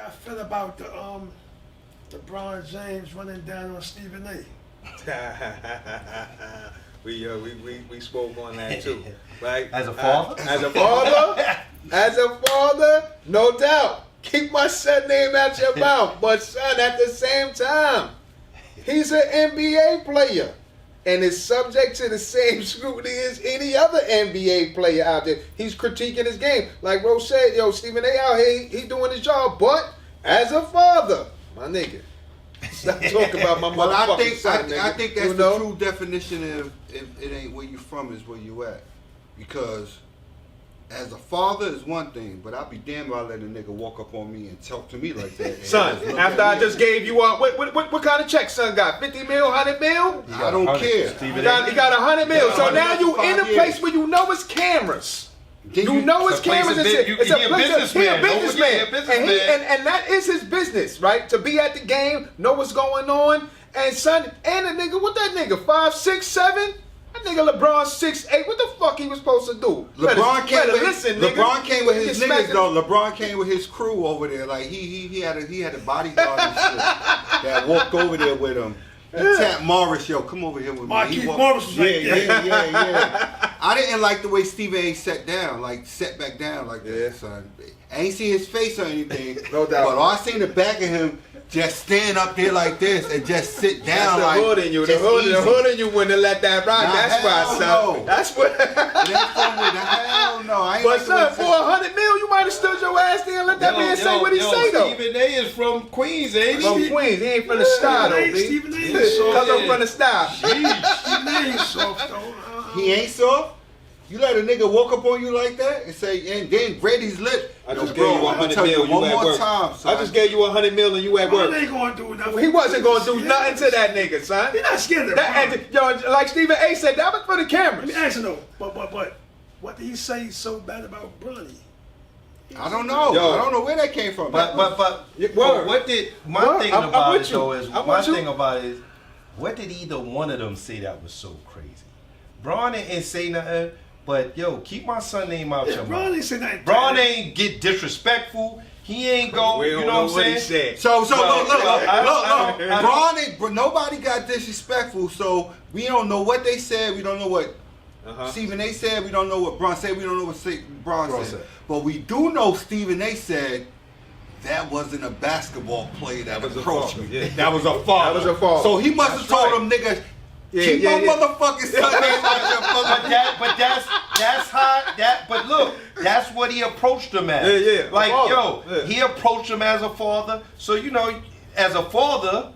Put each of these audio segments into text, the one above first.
I feel about the LeBron James running down on Stephen A. we spoke on that too, right? As a father? As a father, no doubt. Keep my son name out your mouth. But son, at the same time, he's an NBA player. And is subject to the same scrutiny as any other NBA player out there. He's critiquing his game. Like Rose said, Stephen A out here, he doing his job. But as a father, my nigga, stop talking about my motherfucking son, nigga. I think that's the true definition of if it ain't where you from, is where you at. Because as a father is one thing, but I'll be damned if I let a nigga walk up on me and talk to me like that. Son, after I just gave you what kind of check son got? 50 mil, 100 mil? I don't care. He got 100 mil. So now you in a place where you know it's cameras. You know it's cameras. It's a businessman. And that is his business, right? To be at the game, know what's going on. And son, and a nigga, what that nigga, 5'6", 7"? That nigga LeBron 6'8". What the fuck he was supposed to do? LeBron came with his niggas though. LeBron came with his crew over there. Like he had a bodyguard and shit that walked over there with him. He tapped Morris, yo, come over here with me. Marquise Morris was like, yeah. I didn't like the way Stephen A. sat back down like that, son. I ain't see his face or anything. No doubt. But I seen the back of him just stand up there like this and just sit down. That's the hood in you. The hood in you wouldn't let that ride. Nah, that's why, son. No. That's what. Hell no. I ain't But like son, for 100 mil, you might have stood your ass there and let that man say what he say though. Stephen A. is from Queens, ain't he? From Queens, he ain't from the style though, B. Stephen A. is soft. Cause I'm from the style. Stephen A. ain't soft though. He ain't soft? You let a nigga walk up on you like that and say, and then read his lips. I just gave you 100 mil. One more time, son. I just gave you 100 mil and you at work. He ain't gonna do nothing. He wasn't gonna do nothing to that nigga, son. He not scared of that. Like Stephen A. said, that was for the cameras. Let me ask you though, but what did he say so bad about Bronny? I don't know. I don't know where that came from. But what did my thing about it though is what did either one of them say that was so crazy? Bron ain't say nothing, but keep my son name out your mouth. Bron ain't say nothing. Bron ain't get disrespectful. He ain't go. You know what I'm saying? So look. Bron, nobody got disrespectful. So we don't know what they said. We don't know what Stephen A. said. We don't know what Bron said. We don't know what Bron said. But we do know Stephen A. said that wasn't a basketball player that approached me. Yeah. That was a father. That was a father. So he must have told them niggas. Keep my motherfucking son name out your But look, that's what he approached him as. Yeah. Like, he approached him as a father. So as a father,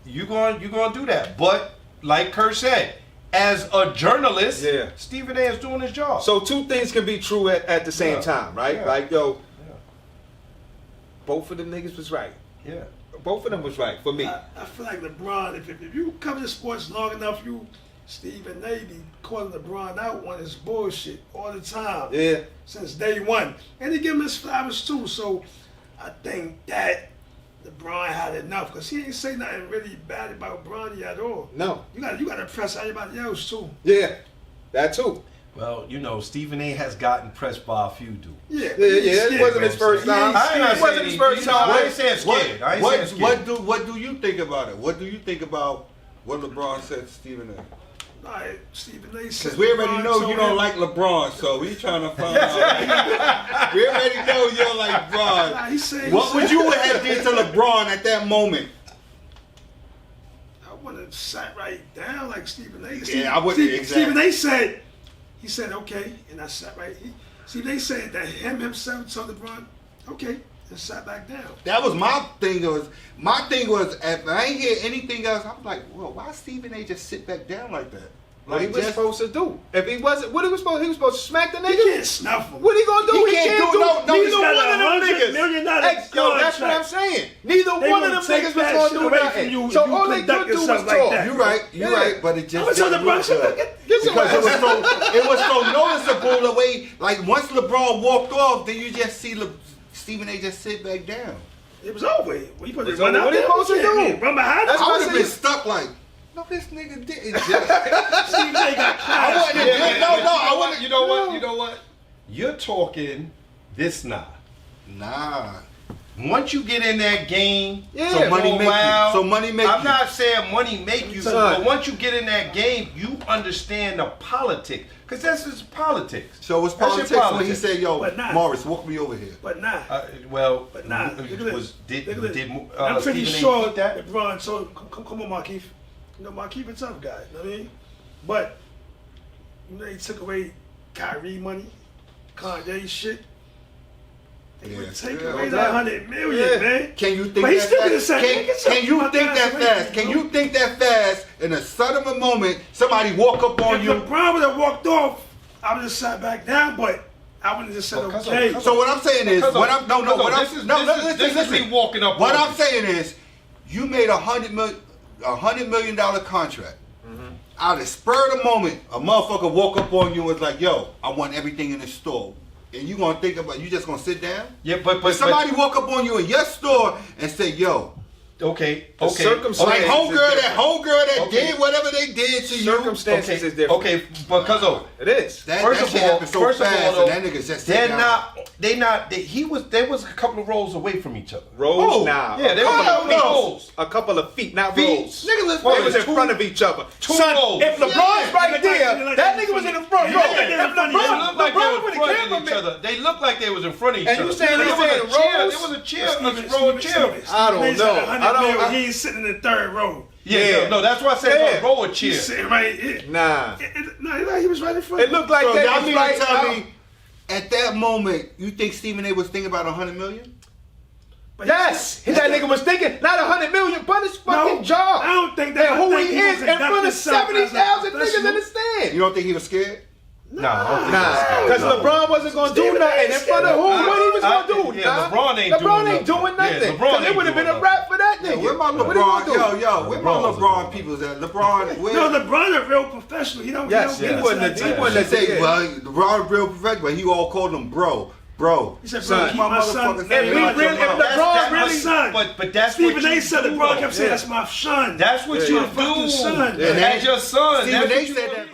you gonna do that. But like Kurt said, as a journalist, Stephen A. is doing his job. So two things can be true at the same time, right? Yeah. Like both of them niggas was right. Yeah. Both of them was right for me. I feel like LeBron, if you cover the sports long enough, Stephen A. be calling LeBron out on his bullshit all the time. Yeah. Since day one. And he give him his flowers too. So I think that LeBron had enough because he ain't say nothing really bad about Bronny at all. No. You gotta press everybody else too. Yeah. That too. Well, Stephen A. has gotten pressed by a few dudes. Yeah. It wasn't his first time. It wasn't his first time. I ain't saying scared. What do you think about it? What do you think about what LeBron said to Stephen A.? Right, Stephen A. said. Because we already know you don't like LeBron, so we trying to find out. We already know you don't like LeBron. What would you have did to LeBron at that moment? I would have sat right down like Stephen A. I would. Exactly. Stephen A. said. He said, okay, and I sat right. They said that himself told LeBron, okay, and sat back down. That was my thing. My thing was, if I ain't hear anything else, I'm like, well, why Stephen A. just sit back down like that? What he was supposed to do. If he wasn't, what he was supposed to smack the nigga? He can't snuff him. What he gonna do? He can't do neither one of them niggas. That's what I'm saying. Neither one of them niggas was gonna do nothing. So all they could do was talk. You're right, but it just didn't look good. Because it was so noticeable the way, like once LeBron walked off, then you just see Stephen A. just sit back down. It was over. What he supposed to run out there? What he supposed to do? Run behind him? I would have been stuck like, no, this nigga didn't just. Stephen A. got class. I wouldn't. You know what? You're talking this now. Nah. Once you get in that game, so money make you. So money make I'm you. not saying money make you, but once you get in that game, you understand the politics. Because that's just politics. So it's politics when he said, "Yo, Morris, walk me over here." But nah. But nah. I'm pretty sure that LeBron. So come on, Markeith. You know, Markeith a tough guy. You know what I mean? But you know, he took away Kyrie money, Kanye shit. They would take away that $100 million, man. Can you think but that fast? Can you think that fast? Can you think that fast? In a sudden of a moment, somebody walk up on you. If LeBron would have walked off, I would have sat back down, but I would have just said, okay. So what I'm saying is, this is me walking up. What I'm saying is, you made $100 million contract. Out of the spur of the moment, a motherfucker walk up on you and was like, "Yo, I want everything in the store." And you gonna think about, you just gonna sit down? Yeah, but somebody walk up on you in your store and say, "Yo, okay, like homegirl that did whatever they did to you." Circumstances is different. Okay, because it is. First of all, that nigga just they was a couple of rows away from each other. Rows now. Yeah, they were rows. A couple of feet, not rows. Nigga, they was in front of each other. Son, if LeBron's right there, that nigga was in the front row. If LeBron with the camera, they looked like they was in front of each other. And you saying they said rows? There was a chair, a row of chairs. I don't know. He ain't sitting in the third row. Yeah, no, that's why I said a row of chairs. He's sitting right here. Nah, he was right in front. It looked like that. Y'all mean to tell me, at that moment, you think Stephen A. was thinking about $100 million? Yes, that nigga was thinking not $100 million, but his fucking job. I don't think that. And who he is in front of 70,000 niggas in the stand. You don't think he was scared? Nah, because LeBron wasn't gonna do nothing in front of who? What he was gonna do? Yeah, LeBron ain't doing nothing. Because it would have been a rap for that nigga. Where my LeBron? Yo, where my LeBron people's at? LeBron, where? No, LeBron a real professional. He don't. Yes, he wouldn't have say. Well, LeBron a real professional, but he all called him bro. He said, "Bro, keep my son." If LeBron really, son. But that's Stephen what A. said. LeBron kept saying, "That's my son." That's what you do. Son. That's your son. Stephen A. said that.